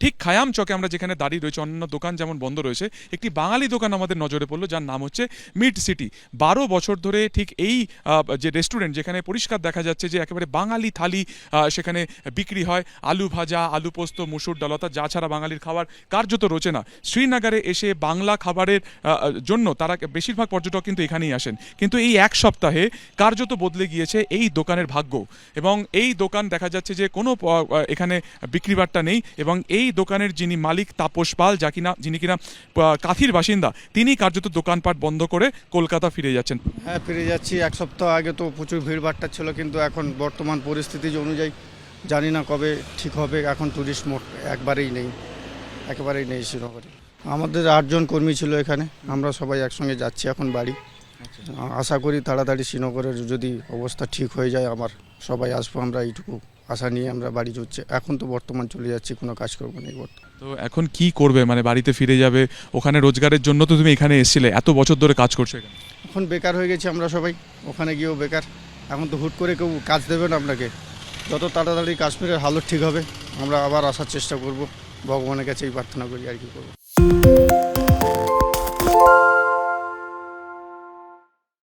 ঠিক খায়াম চকে আমরা যেখানে দাঁড়িয়ে রয়েছে, অন্যান্য দোকান যেমন বন্ধ রয়েছে, একটি বাঙালি দোকান আমাদের নজরে পড়লো, যার নাম হচ্ছে মিড সিটি। 12 বছর ধরে ঠিক এই যে রেস্টুরেন্ট, যেখানে পরিষ্কার দেখা যাচ্ছে যে একেবারে বাঙালি থালি সেখানে বিক্রি হয়, আলু ভাজা, আলু পোস্ত, মুসুর ডাল, অর্থাৎ যা ছাড়া বাঙালির খাবার কার্যত রোচে না। শ্রীনগরে এসে বাংলা খাবারের জন্য তারা বেশিরভাগ পর্যটক কিন্তু এখানেই আসেন, কিন্তু এই এক সপ্তাহে কার্যত বদলে গিয়েছে এই দোকানের ভাগ্য। এবং এই দোকান দেখা যাচ্ছে যে কোনো এখানে বিক্রিবাট্টা নেই, এবং এই দোকানের যিনি মালিক তাপস পাল, যিনি কিনা কাঁথির বাসিন্দা, তিনি কার্যত দোকানপাট বন্ধ করে কলকাতা ফিরে যাচ্ছেন। হ্যাঁ, ফিরে যাচ্ছি। এক সপ্তাহ আগে তো প্রচুর ভিড়ভাট্টা ছিল, কিন্তু এখন বর্তমান পরিস্থিতি অনুযায়ী জানি না কবে ঠিক হবে। এখন ট্যুরিস্ট মোড একেবারেই নেই শ্রীনগরে। আমাদের 8 জন কর্মী ছিল এখানে, আমরা সবাই একসঙ্গে যাচ্ছি এখন বাড়ি। আশা করি তাড়াতাড়ি শ্রীনগরের যদি অবস্থা ঠিক হয়ে যায়, আমার সবাই আসবো, আমরা এইটুকু আশা নিয়ে আমরা বাড়ি যাচ্ছি। এখন তো বর্তমান চলে যাচ্ছি, কোনো কাজ করবো না। তো এখন কি করবে, মানে বাড়িতে ফিরে যাবে? ওখানে রোজগারের জন্য তো তুমি এখানে এসেছিলে, এত বছর ধরে কাজ করছো এখানে। এখন বেকার হয়ে গেছি আমরা সবাই, ওখানে গিয়েও বেকার। এখন তো হুট করে কেউ কাজ দেবে না আপনাকে। যত তাড়াতাড়ি কাশ্মীরের হালত ঠিক হবে, আমরা আবার আসার চেষ্টা করব। ভগবানের কাছে এই প্রার্থনা করি, আর কি করবো।